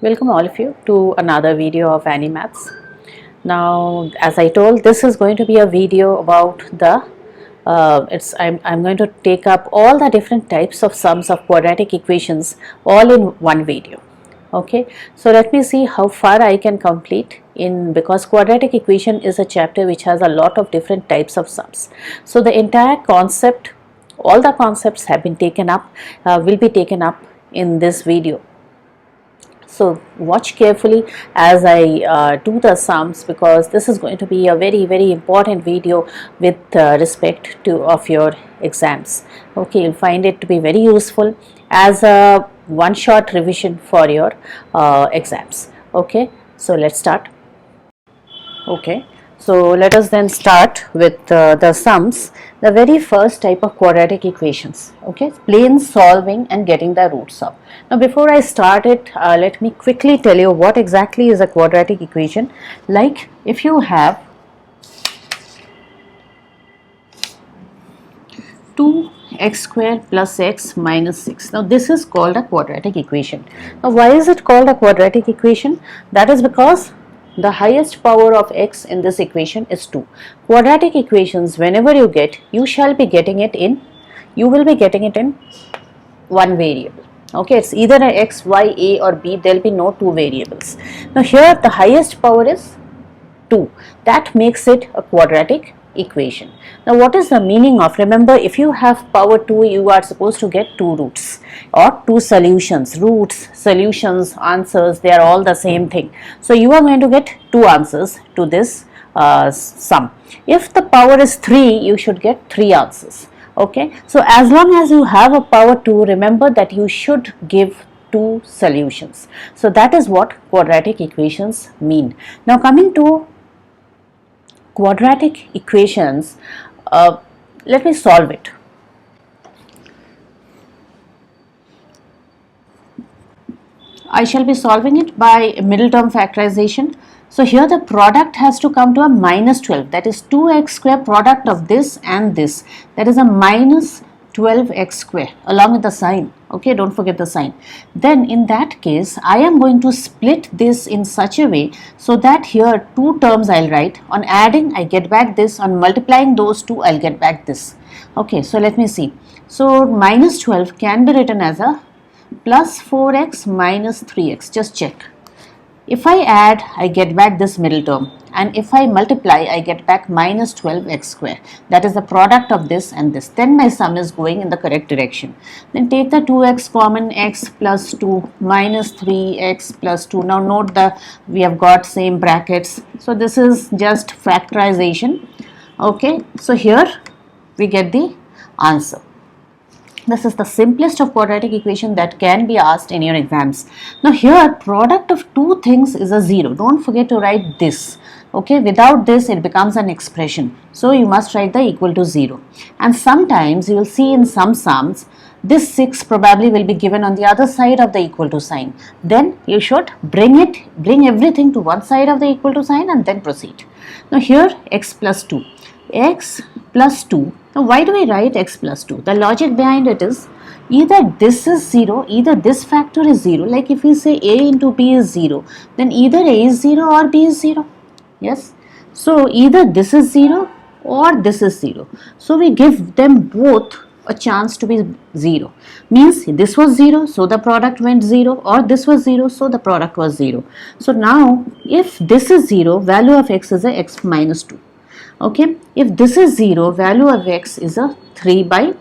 Welcome all of you to another video of Animaths. Now, as I told, this is going to be a video about the I'm going to take up all the different types of sums of quadratic equations all in one video. Okay, so let me see how far I can complete because quadratic equation is a chapter which has a lot of different types of sums. So the entire concept, all the concepts have been taken up, will be taken up in this video. So watch carefully as I do the sums, because this is going to be a very important video with respect to of your exams. Okay, you'll find it to be very useful as a one shot revision for your exams. Okay, so let's start. Okay, so let us then start with the sums. The very first type of quadratic equations, okay, plain solving and getting the roots of. Now before I start it, let me quickly tell you what exactly is a quadratic equation. Like if you have 2x square plus x minus 6. Now this is called a quadratic equation. Now why is it called a quadratic equation? That is because the highest power of x in this equation is 2. Quadratic equations, whenever you get, you will be getting it in one variable. Okay, it's either an x, y, a or b. There will be no two variables. Now here the highest power is 2. That makes it a quadratic equation. Now what is the meaning of, remember, if you have power 2, you are supposed to get two roots or two solutions. Roots, solutions, answers, they are all the same thing. So you are going to get two answers to this sum. If the power is 3, you should get 3 answers. Okay, so as long as you have a power 2, remember that you should give 2 solutions. So that is what quadratic equations mean. Now coming to quadratic equations, let me solve it. I shall be solving it by middle term factorization. So here the product has to come to a minus 12, that is 2x square product of this and this, that is a minus 12x square along with the sign. Okay, don't forget the sign. Then in that case, I am going to split this in such a way so that here two terms I'll write. On adding, I get back this. On multiplying those two, I'll get back this. Okay, so let me see. So minus 12 can be written as a plus 4x minus 3x. Just check. If I add, I get back this middle term, and if I multiply, I get back minus 12x square. That is the product of this and this. Then my sum is going in the correct direction. Then take the 2x common, x plus 2 minus 3x plus 2. Now note we have got same brackets. So this is just factorization. Okay, so here we get the answer. This is the simplest of quadratic equation that can be asked in your exams. Now here product of two things is a 0. Don't forget to write this. Okay, without this it becomes an expression. So you must write the equal to 0. And sometimes you will see in some sums this 6 probably will be given on the other side of the equal to sign. Then you should bring everything to one side of the equal to sign and then proceed. Now here x plus 2. X plus 2. Now why do we write x plus 2? The logic behind it is either this is 0, either this factor is 0. Like if we say a into b is 0, then either a is 0 or b is 0. Yes. So either this is 0 or this is 0. So we give them both a chance to be 0. Means this was 0, so the product went 0, or this was 0, so the product was 0. So now if this is 0, value of x is a x minus 2. Okay, if this is 0, value of x is a 3 by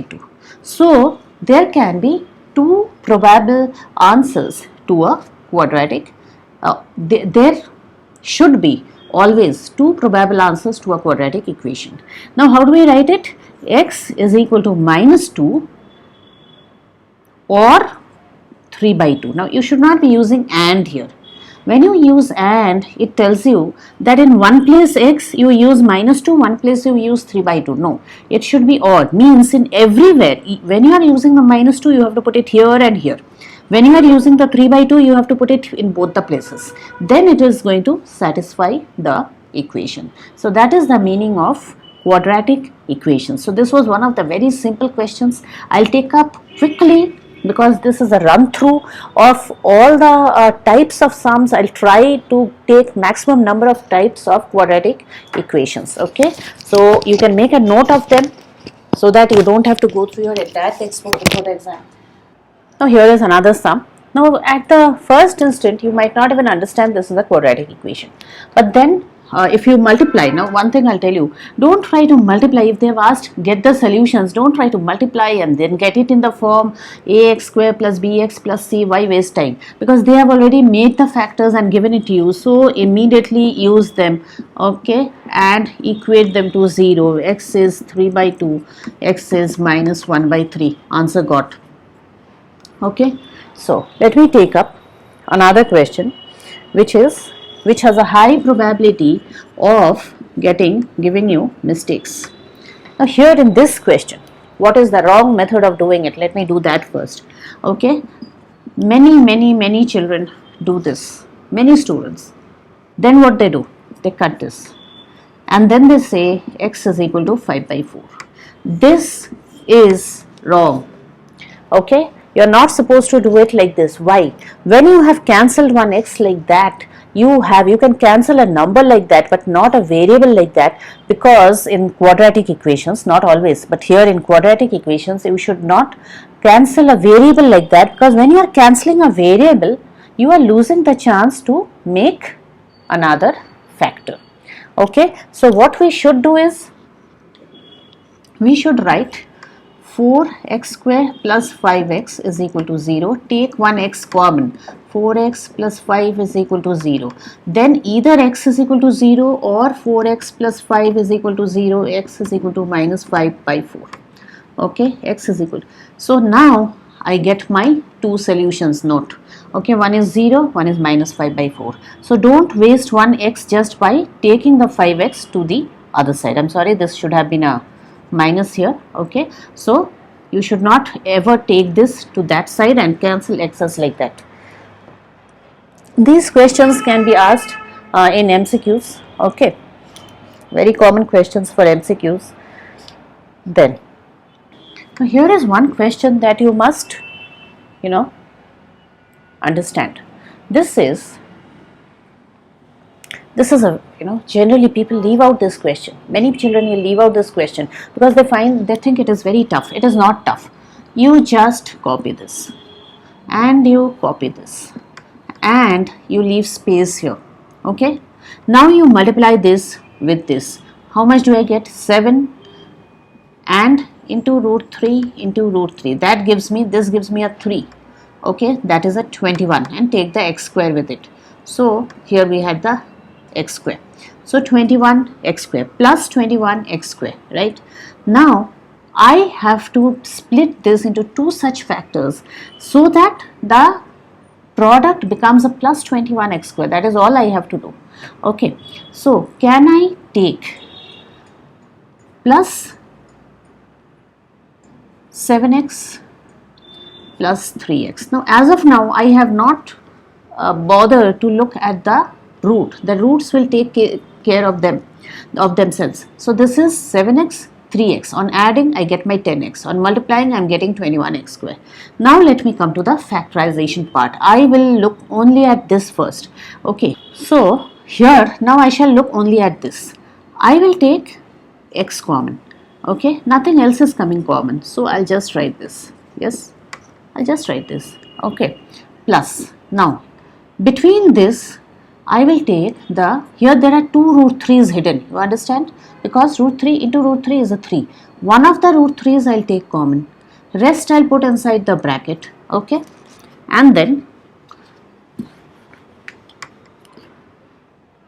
2. So there can be two probable answers to a quadratic. There should be always two probable answers to a quadratic equation. Now how do we write it? X is equal to minus 2 or 3 by 2. Now you should not be using and here. When you use and, it tells you that in one place x you use minus 2, one place you use 3 by 2. No, it should be odd. Means in everywhere, when you are using the minus 2, you have to put it here and here. When you are using the 3 by 2, you have to put it in both the places. Then it is going to satisfy the equation. So that is the meaning of quadratic equations. So this was one of the very simple questions. I'll take up quickly because this is a run through of all the types of sums. I'll try to take maximum number of types of quadratic equations. Okay, so you can make a note of them so that you don't have to go through your entire textbook before the exam. Now here is another sum. Now at the first instant you might not even understand this is a quadratic equation, but then if you multiply, now one thing I'll tell you, don't try to multiply. If they have asked get the solutions, don't try to multiply and then get it in the form ax square plus bx plus c. Why waste time? Because they have already made the factors and given it to you, so immediately use them, okay, and equate them to 0. X is 3 by 2, x is minus 1 by 3. Answer got. Okay, so let me take up another question which has a high probability of giving you mistakes. Now here in this question, what is the wrong method of doing it? Let me do that first. Okay, many children do this, many students. Then what they do? They cut this and then they say x is equal to 5 by 4. This is wrong. Okay, you are not supposed to do it like this. Why? When you have cancelled one x like that, you can cancel a number like that but not a variable like that, because in quadratic equations, not always, but here in quadratic equations you should not cancel a variable like that, because when you are cancelling a variable you are losing the chance to make another factor. Okay, so what we should do is we should write 4x square plus 5x is equal to 0. Take one x common. 4x plus 5 is equal to 0. Then either x is equal to 0 or 4x plus 5 is equal to 0. X is equal to minus 5 by 4. Okay, x is equal. So now I get my two solutions. Note. Okay, one is 0, one is minus 5 by 4. So don't waste one x just by taking the 5x to the other side. I'm sorry, this should have been a minus here. Okay, so you should not ever take this to that side and cancel x's like that. These questions can be asked in MCQs. Okay, very common questions for MCQs. Then now here is one question that you must understand. This is a generally people leave out this question. Many children will leave out this question because they think it is very tough. It is not tough. You just copy this and you copy this and you leave space here. Okay, now you multiply this with this. How much do I get? 7 and into root 3 into root 3. That gives me, this gives me a 3. Okay, that is a 21, and take the x square with it. So here we had the x square. So 21 x square plus 21 x square, right? Now I have to split this into two such factors so that the product becomes a plus 21 x square. That is all I have to do. Okay, so can I take plus 7x plus 3x. Now as of now I have not bothered to look at the root. The roots will take care of themselves. So this is 7x, 3x. On adding I get my 10x. On multiplying I am getting 21x square. Now let me come to the factorization part. I will look only at this first. Okay, so here now I shall look only at this. I will take x common. Okay, nothing else is coming common, so I'll just write this. Yes, I'll just write this. Okay, plus. Now between this I will take the, here there are two root 3's hidden, you understand, because root 3 into root 3 is a 3. One of the root 3's I'll take common, rest I'll put inside the bracket. Okay, and then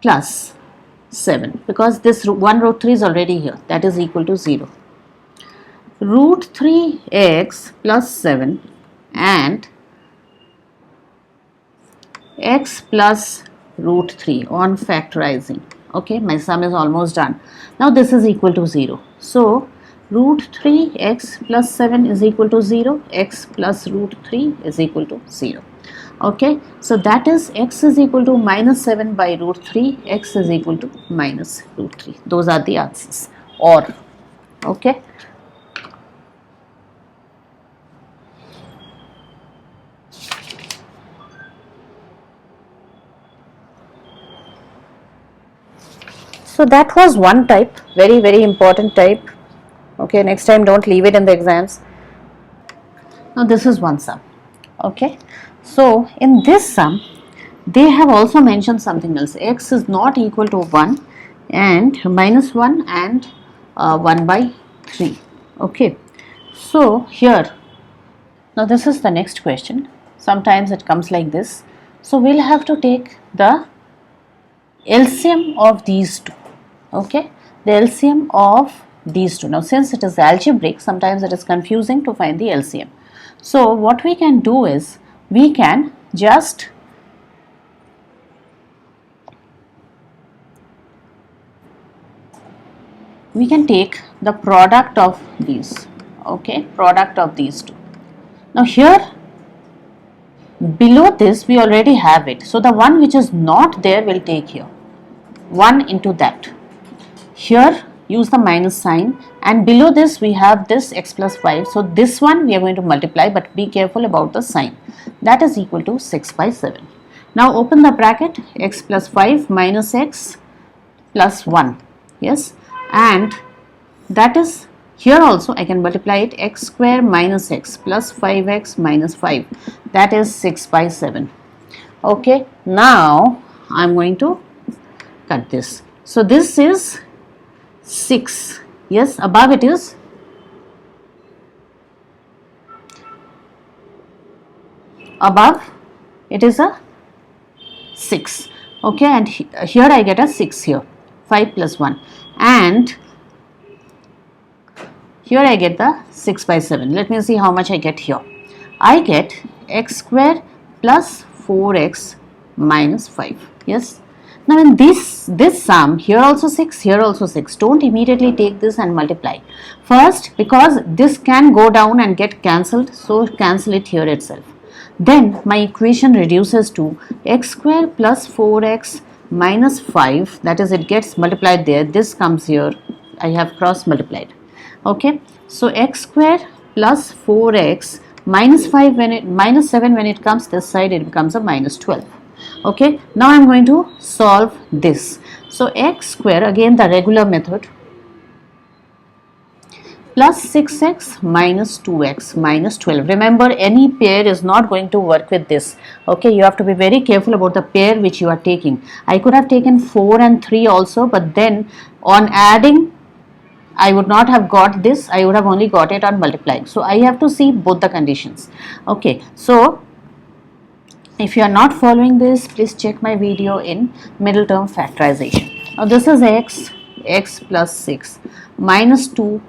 plus 7, because this one root 3 is already here, that is equal to 0. Root 3x plus 7 and x plus root 3 on factorizing. Okay, my sum is almost done. Now this is equal to 0. So root 3x plus 7 is equal to 0, x plus root 3 is equal to 0. Okay, so that is x is equal to minus 7 by root 3, x is equal to minus root 3. Those are the answers. Or, okay. So that was one type, very important type. Okay, next time don't leave it in the exams. Now this is one sum. Okay, so in this sum they have also mentioned something else. X is not equal to 1 and minus 1 and 1 by 3. Okay, so here, now this is the next question. Sometimes it comes like this. So we'll have to take the LCM of these two. Okay, the LCM of these two. Now since it is algebraic, sometimes it is confusing to find the LCM. So what we can do is, we can just take the product of these. Okay, product of these two. Now here below this we already have it, so the one which is not there will take here 1 into that. Here use the minus sign, and below this we have this x plus 5, so this one we are going to multiply, but be careful about the sign. That is equal to 6 by 7. Now open the bracket, x plus 5 minus x plus 1, yes, and that is, here also I can multiply it, x square minus x plus 5x minus 5, that is 6 by 7. Okay, now I am going to cut this. So this is 6, yes, above it is a 6. Okay, and here I get a 6 here, 5 plus 1, and here I get the 6 by 7. Let me see how much I get here. I get x square plus 4x minus 5. Yes. Now in this sum, here also 6, here also 6. Don't immediately take this and multiply. First, because this can go down and get cancelled, so cancel it here itself. Then my equation reduces to x square plus 4x minus 5, that is, it gets multiplied there. This comes here, I have cross multiplied. Okay, so x square plus 4x minus 5 when it minus 7 when it comes this side, it becomes a minus 12. Okay, now I am going to solve this. So x square, again the regular method, plus 6x minus 2x minus 12. Remember, any pair is not going to work with this. Okay, you have to be very careful about the pair which you are taking. I could have taken 4 and 3 also, but then on adding I would not have got this, I would have only got it on multiplying. So I have to see both the conditions. Okay, so if you are not following this, please check my video in middle term factorization. Now this is x plus 6 minus 2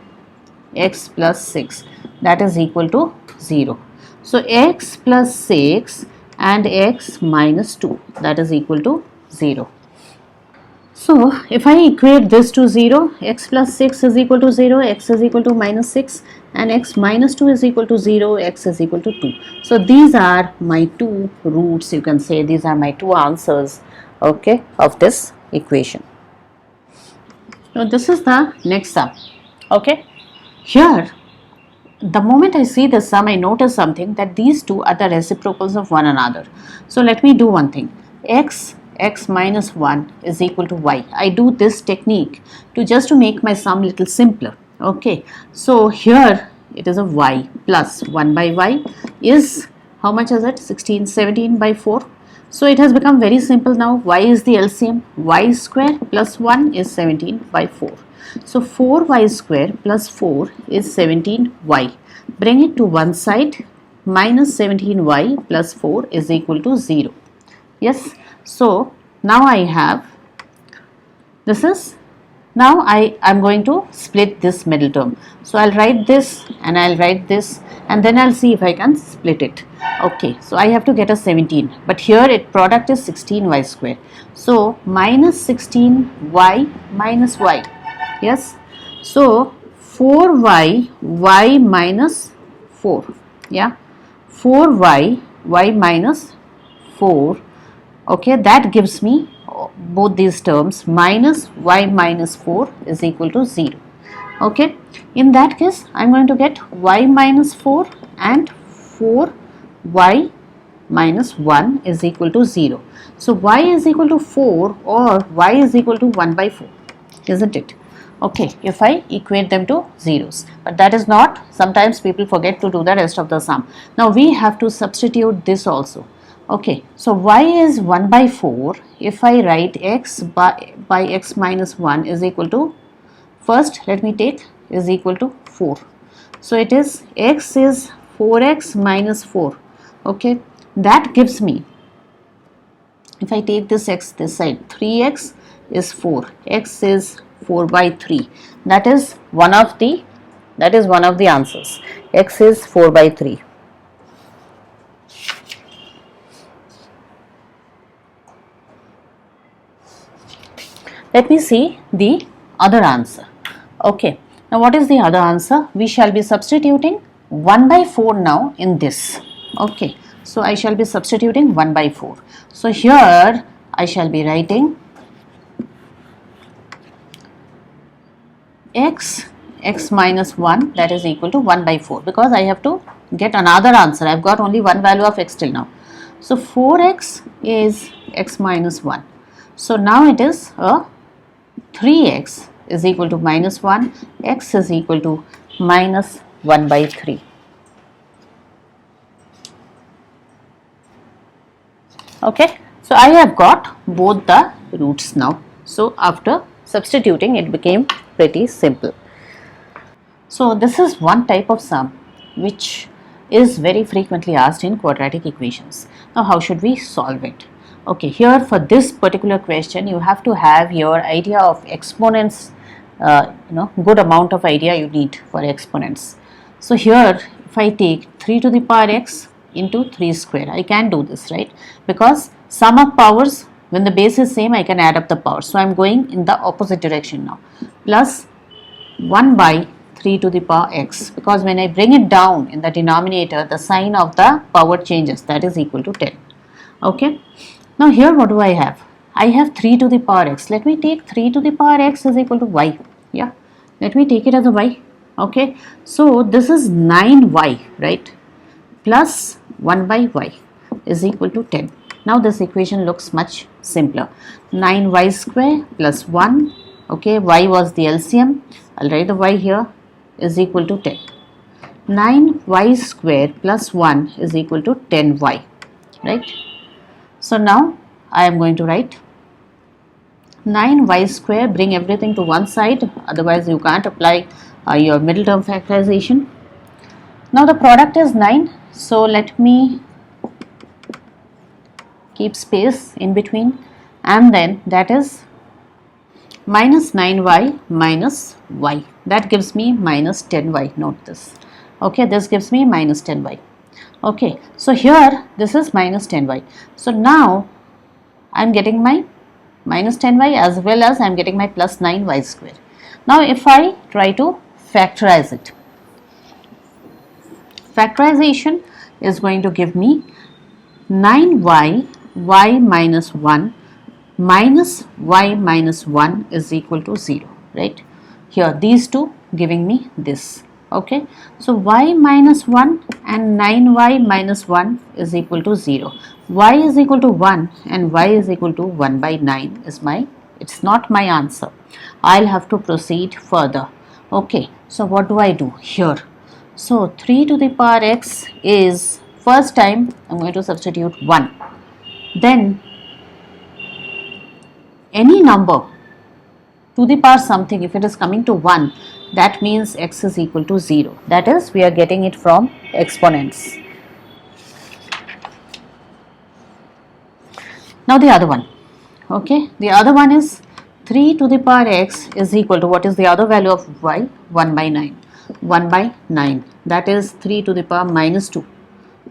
x plus 6, that is equal to 0. So x plus 6 and x minus 2, that is equal to 0. So if I equate this to 0, x plus 6 is equal to 0, x is equal to minus 6, and x minus 2 is equal to 0, x is equal to 2. So these are my two roots, you can say these are my two answers, okay, of this equation. Now this is the next sum. Okay, here the moment I see this sum, I notice something, that these two are the reciprocals of one another. So let me do one thing. X minus 1 is equal to y. I do this technique to make my sum little simpler. Okay, so here it is a y plus 1 by y is, how much is it? 17 by 4. So it has become very simple now. Y is the LCM. Y square plus 1 is 17 by 4. So 4y square plus 4 is 17y. Bring it to one side. Minus 17y plus 4 is equal to 0. Yes. So now I have, this is, now I am going to split this middle term. So I'll write this and I'll write this, and then I'll see if I can split it. Okay, so I have to get a 17, but here it product is 16y square. So minus 16y minus y. Yes. So 4y, y minus 4. Yeah. 4y, y minus 4. Okay, that gives me both these terms, minus y minus 4 is equal to 0. Okay, in that case I am going to get y minus 4 and 4y minus 1 is equal to 0. So y is equal to 4 or y is equal to 1 by 4. isn't it? Okay, if I equate them to zeros, but that is not, sometimes people forget to do the rest of the sum. Now we have to substitute this also. Okay, so y is 1 by 4. If I write x by x minus 1 is equal to, first let me take is equal to 4. So it is x is 4x minus 4. Okay, that gives me, if I take this x this side, 3x is 4, x is 4 by 3. That is one of the answers. X is 4 by 3. Let me see the other answer. Okay, now what is the other answer? We shall be substituting 1 by 4 now in this. Okay, so I shall be substituting 1 by 4. So here I shall be writing x minus 1, that is equal to 1 by 4, because I have to get another answer. I have got only one value of x till now. So 4x is x minus 1. So now it is a 3x is equal to minus 1, x is equal to minus 1 by 3. Okay, so I have got both the roots now. So after substituting, it became pretty simple. So this is one type of sum which is very frequently asked in quadratic equations. Now how should we solve it? Okay, here for this particular question you have to have your idea of exponents, good amount of idea you need for exponents. So here if I take 3 to the power x into 3 square, I can do this, right? Because sum of powers, when the base is same, I can add up the powers. So I am going in the opposite direction now. Plus 1 by 3 to the power x, because when I bring it down in the denominator, the sign of the power changes, that is equal to 10. Okay. Now here what do I have? I have 3 to the power x. Let me take 3 to the power x is equal to y. Yeah. Let me take it as a y. Okay. So this is 9y, right? Plus 1 by y is equal to 10. Now this equation looks much simpler. 9y square plus 1. Okay. Y was the LCM. I'll write the y here is equal to 10. 9y square plus 1 is equal to 10y, right? So now I am going to write 9y square, bring everything to one side, otherwise you can't apply your middle term factorization. Now the product is 9, so let me keep space in between, and then that is minus 9y minus y, that gives me minus 10y. Note this. Okay, this gives me minus 10y. Okay, so here this is minus 10y. So now I am getting my minus 10y as well as I am getting my plus 9y square. Now if I try to factorize it, factorization is going to give me 9y y minus 1 minus y minus 1 is equal to 0, right? Here these two giving me this. Okay, so y minus 1 and 9y minus 1 is equal to 0. Y is equal to 1 and y is equal to 1 by 9 is it's not my answer. I'll have to proceed further. Okay, so what do I do here? So 3 to the power x is, first time I'm going to substitute 1. Then any number to the power something, if it is coming to 1, that means x is equal to 0. That is, we are getting it from exponents. Now the other one. Okay, the other one is 3 to the power x is equal to, what is the other value of y? 1 by 9. 1 by 9, that is 3 to the power minus 2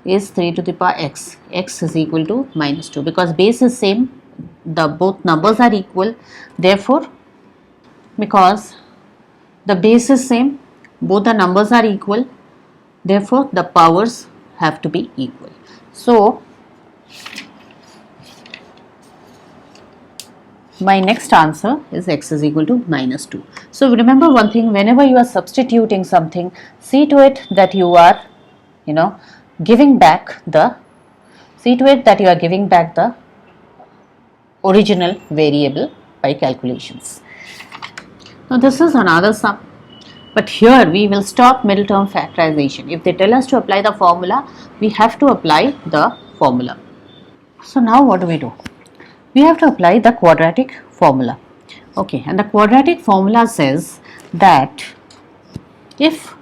is 3 to the power x. X is equal to minus 2, because base is same, the both numbers are equal. Therefore, because the base is same, both the numbers are equal, therefore the powers have to be equal. So my next answer is x is equal to minus 2. So remember one thing, whenever you are substituting something, see to it that you are giving back the original variable by calculations. Now this is another sum, but here we will stop middle term factorization. If they tell us to apply the formula, we have to apply the formula. So now what do? We have to apply the quadratic formula. Okay, and the quadratic formula says that if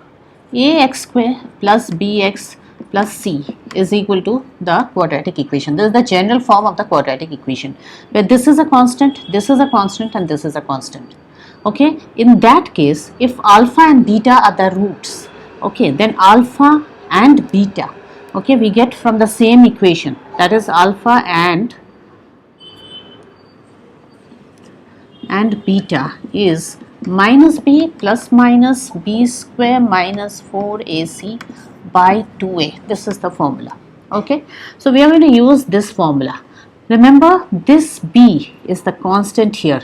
ax square plus bx plus c is equal to the quadratic equation. This is the general form of the quadratic equation, where this is a constant, this is a constant, and this is a constant. Okay, in that case, if alpha and beta are the roots, okay, then alpha and beta, okay, we get from the same equation, that is alpha and beta is minus b plus minus b square minus 4ac by 2a. This is the formula. Okay, so we are going to use this formula. Remember, this b is the constant here.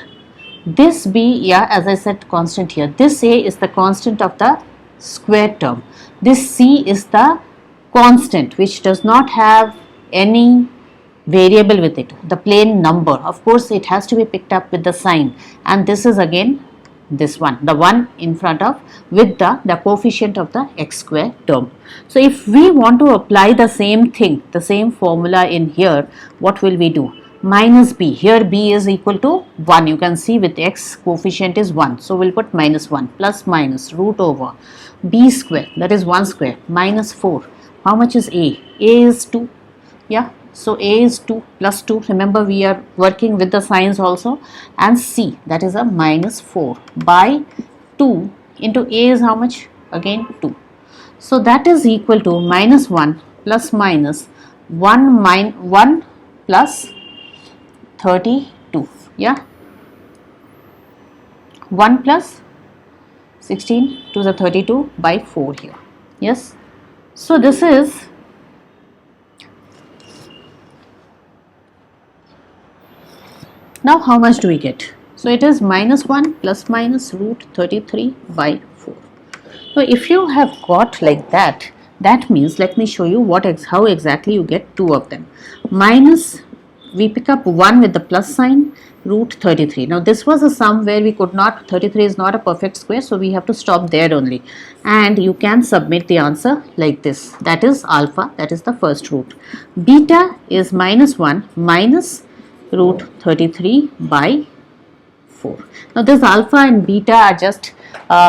This b, yeah, as I said, constant here. This a is the constant of the square term. This c is the constant which does not have any variable with it, the plain number. Of course, it has to be picked up with the sign, and this is again this one, the one in front of with the coefficient of the x square term. So if we want to apply the same thing, the same formula in here, what will we do? Minus b, here b is equal to 1, you can see with x coefficient is 1, so we'll put minus 1 plus minus root over b square, that is 1 square, minus 4. How much is a? A is 2, yeah. So a is 2 plus 2, remember we are working with the signs also, and c, that is a minus 4 by 2 into a is how much? Again 2. So that is equal to minus 1 plus minus 1 plus 32, yeah, 1 plus 16 to the 32 by 4 here, yes. So this is now how much do we get? So it is minus 1 plus minus root 33 by 4. So if you have got like that, that means, let me show you how exactly you get two of them. Minus, we pick up 1 with the plus sign, root 33. Now this was a sum where we could not, 33 is not a perfect square, so we have to stop there only. And you can submit the answer like this. That is alpha, that is the first root. Beta is minus 1 minus root 33 by 4. Now this alpha and beta are just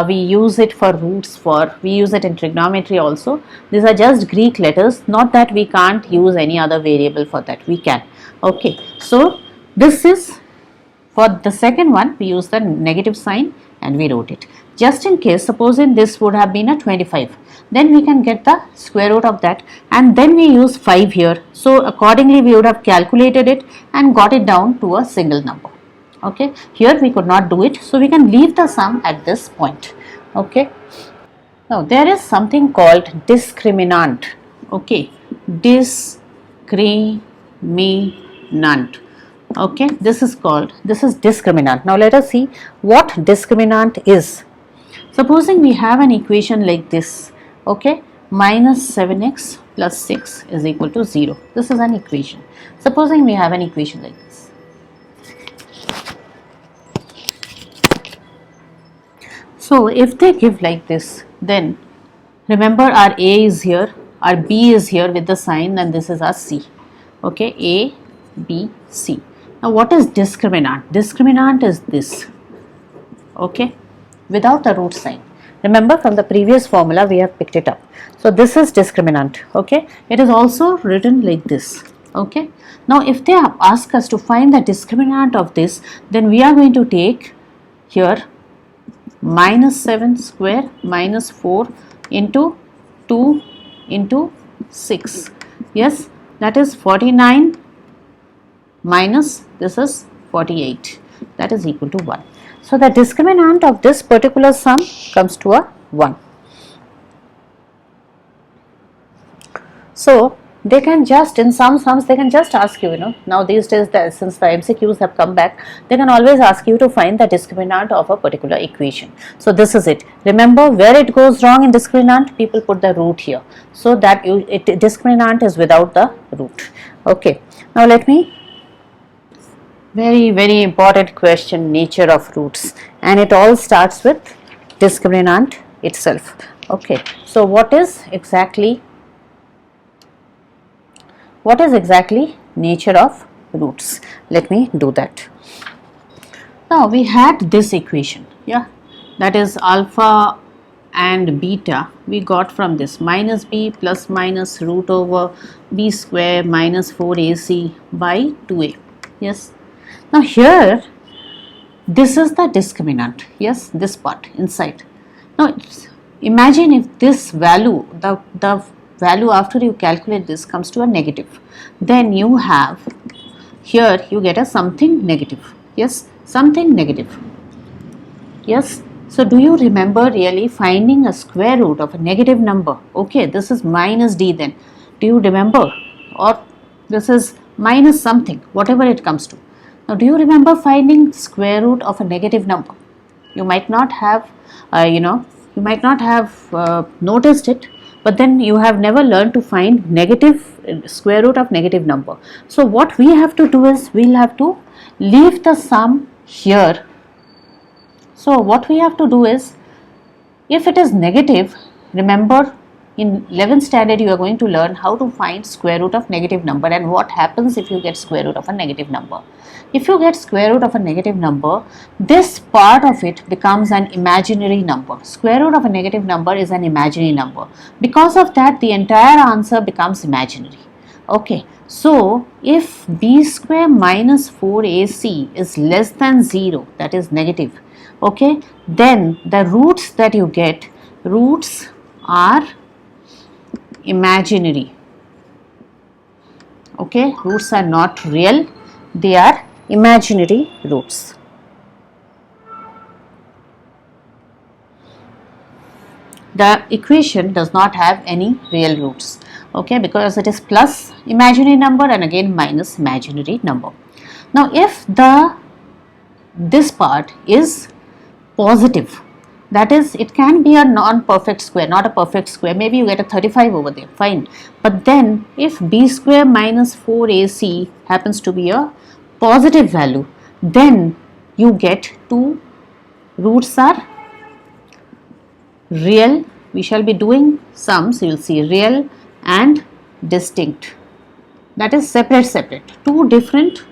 we use it for roots, we use it in trigonometry also. These are just Greek letters, not that we can't use any other variable for that, we can. Okay, so this is for the second one, we use the negative sign and we wrote it. Just in case, supposing this would have been a 25, then we can get the square root of that, and then we use 5 here. So accordingly we would have calculated it and got it down to a single number. Okay, here we could not do it, so we can leave the sum at this point. Okay, now there is something called discriminant. Okay, discriminant. Okay, this is discriminant. Now let us see what discriminant is. Supposing we have an equation like this, okay, minus 7x plus 6 is equal to 0. This is an equation. Supposing we have an equation like this. So if they give like this, then remember our a is here, our b is here with the sign, and this is our c. Okay, a, b, c. Now what is discriminant? Discriminant is this, okay, without the root sign. Remember from the previous formula we have picked it up. So this is discriminant, okay. It is also written like this, okay. Now if they ask us to find the discriminant of this, then we are going to take here minus 7 square minus 4 into 2 into 6, yes, that is 49 minus this is 48, that is equal to 1. So the discriminant of this particular sum comes to a 1. So they can just, in some sums they can just ask you, now these days since the MCQs have come back, they can always ask you to find the discriminant of a particular equation. So this is it. Remember, where it goes wrong in discriminant, people put the root here, so that discriminant is without the root. Okay, now let me Very important question, nature of roots, and it all starts with discriminant itself. Okay, so what is exactly nature of roots? Let me do that. Now we had this equation, yeah, that is alpha and beta we got from this minus b plus minus root over b square minus 4ac by 2a. Yes, now here this is the discriminant, yes, this part inside. Now imagine if this value, the value after you calculate this comes to a negative, then you have here you get a something negative, yes, something negative. Yes, so do you remember really finding a square root of a negative number? Okay, this is minus d then. Do you remember? Or this is minus something, whatever it comes to. Now, do you remember finding square root of a negative number? You might not have, you might not have noticed it, but then you have never learned to find negative square root of negative number. So, what we have to do is we will have to leave the sum here. So, what we have to do is, if it is negative, remember in 11th standard you are going to learn how to find square root of negative number and what happens if you get square root of a negative number. If you get square root of a negative number, this part of it becomes an imaginary number. Square root of a negative number is an imaginary number. Because of that, the entire answer becomes imaginary. Okay, so if b square minus 4ac is less than 0, that is negative, okay, then the roots that you get, roots are imaginary. Okay, roots are not real, they are imaginary roots. The equation does not have any real roots, okay, because it is plus imaginary number and again minus imaginary number. Now, if this part is positive, that is, it can be a non-perfect square, not a perfect square, maybe you get a 35 over there, fine, but then if b square minus 4ac happens to be a positive value, then you get two roots are real. We shall be doing sums, you will see real and distinct, that is separate, two different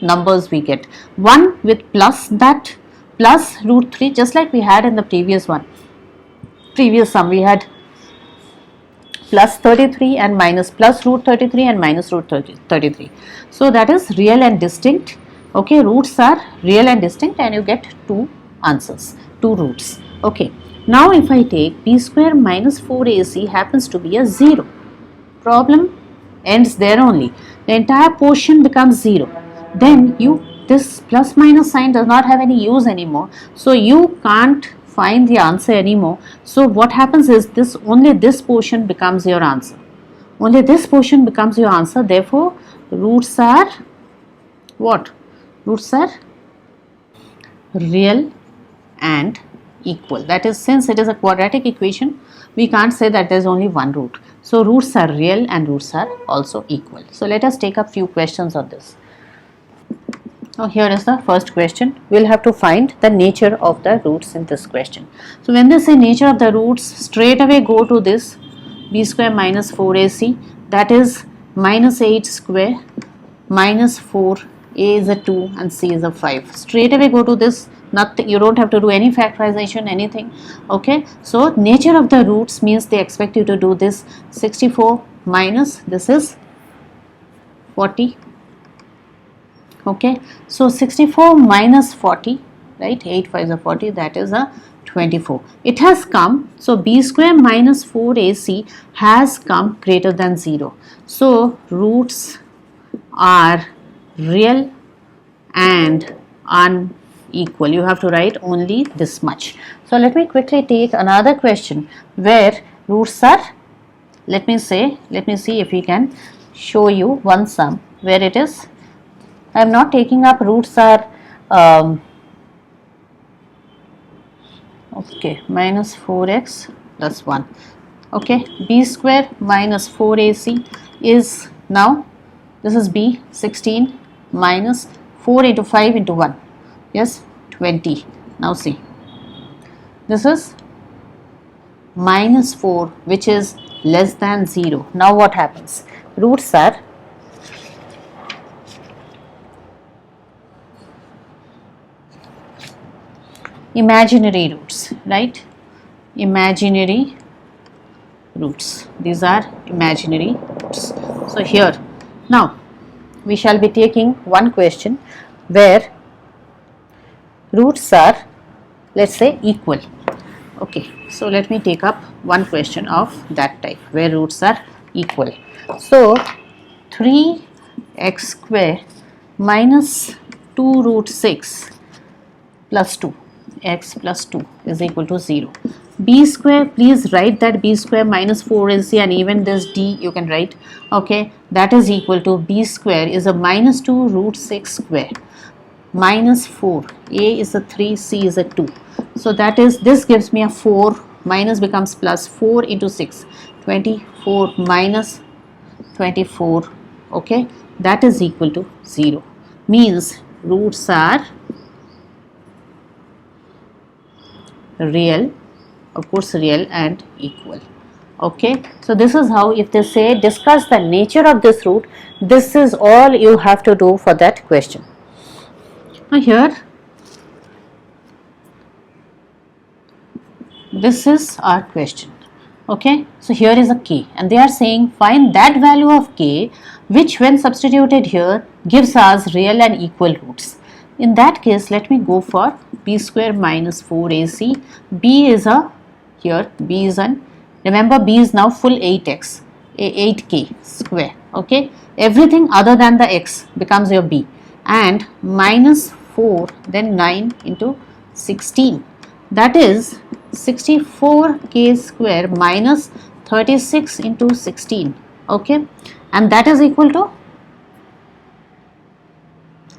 numbers we get, one with plus that plus root 3, just like we had in the previous sum we had plus 33 and minus plus root 33 and minus root 33. So that is real and distinct. Okay, roots are real and distinct and you get two answers, two roots. Okay, now if I take b square minus 4ac happens to be a 0, problem ends there only, the entire portion becomes 0, then this plus minus sign does not have any use anymore, so you can't find the answer anymore. So what happens is only this portion becomes your answer, only this portion becomes your answer. Therefore roots are what? Roots are real and equal. That is, since it is a quadratic equation, we can't say that there is only one root. So roots are real and roots are also equal. So let us take a few questions on this. Now here is the first question. We will have to find the nature of the roots in this question. So when they say nature of the roots, straight away go to this b square minus 4ac, that is minus 8 square minus 4, a is a 2 and c is a 5. Straight away go to this, nothing, you don't have to do any factorization, anything. Okay, so nature of the roots means they expect you to do this 64 minus this is 40. Okay, so 64 minus 40, right, 8 5s are 40, that is a 24. It has come, so b square minus 4ac has come greater than 0. So roots are real and unequal. You have to write only this much. So let me quickly take another question where roots are, let me see if we can show you one sum where it is, I am not taking up roots are okay, minus 4x plus 1. Okay, b square minus 4ac is now, this is b 16 minus 4 into 5 into 1. Yes, 20. Now see, this is minus 4, which is less than 0. Now what happens? Roots are imaginary roots, right? Imaginary roots. These are imaginary roots. So here, now we shall be taking one question where roots are, let's say, equal. Okay, so let me take up one question of that type where roots are equal. So 3x square minus 2 root 6 plus 2, x plus 2 is equal to 0. B square, please write that b square minus 4ac, and even this d you can write. Okay, that is equal to b square is a minus 2 root 6 square minus 4, a is a 3, c is a 2. So that is, this gives me a 4, minus becomes plus, 4 into 6, 24 minus 24. Okay, that is equal to 0. Means roots are real, of course real and equal. Okay, so this is how, if they say discuss the nature of this root, this is all you have to do for that question. Now here, this is our question. Okay, so here is a k, and they are saying find that value of k which when substituted here gives us real and equal roots. In that case, let me go for b square minus 4ac. B is a, here b is an, remember b is now full 8x, 8k square. Okay, everything other than the x becomes your b, and minus 4, then 9 into 16, that is 64k square minus 36 into 16. Okay, and that is equal to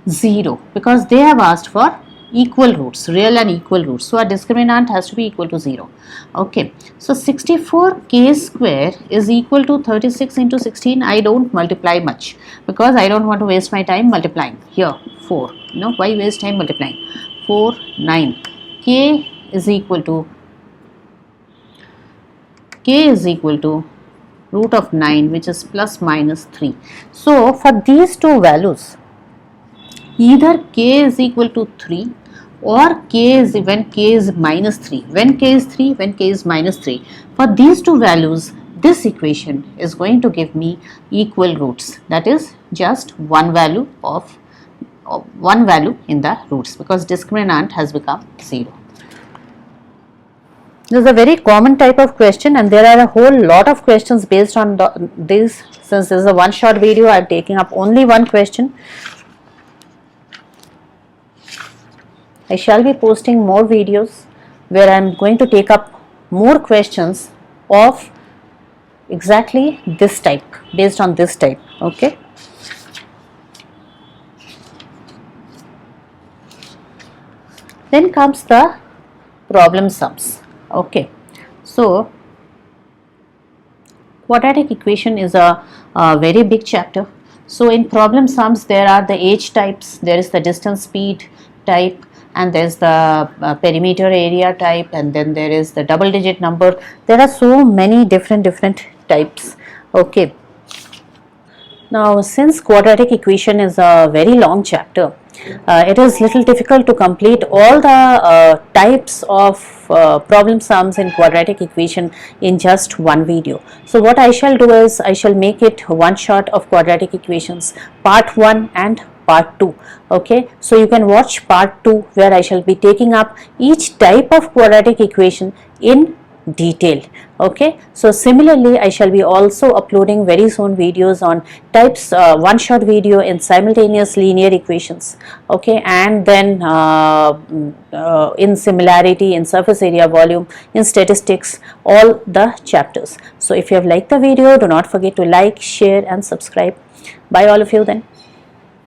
0, because they have asked for equal roots, real and equal roots. So our discriminant has to be equal to 0. Okay, so 64k square is equal to 36 into 16. I don't multiply much because I don't want to waste my time multiplying. Here 4, you know, why waste time multiplying? 4, 9. K is equal to root of 9, which is plus minus 3. So for these two values, either k is equal to 3 or k is, when k is minus 3, when k is 3, when k is minus 3. For these two values, this equation is going to give me equal roots, that is just one value in the roots, because discriminant has become 0. This is a very common type of question, and there are a whole lot of questions based on this. Since this is a one shot video, I am taking up only one question. I shall be posting more videos where I am going to take up more questions of exactly this type, based on this type. Okay. Then comes the problem sums. Okay. So quadratic equation is a very big chapter. So in problem sums, there are the age types, there is the distance speed type, and there is the perimeter area type, and then there is the double digit number. There are so many different types. Okay. Now since quadratic equation is a very long chapter, it is little difficult to complete all the types of problem sums in quadratic equation in just one video. So what I shall do is, I shall make it one shot of quadratic equations, part 1 and part 2. Okay, so you can watch part 2 where I shall be taking up each type of quadratic equation in detail. Okay, so similarly I shall be also uploading very soon videos on types, one shot video in simultaneous linear equations. Okay, and then in similarity, in surface area volume, in statistics, all the chapters. So if you have liked the video, do not forget to like, share and subscribe. Bye all of you then.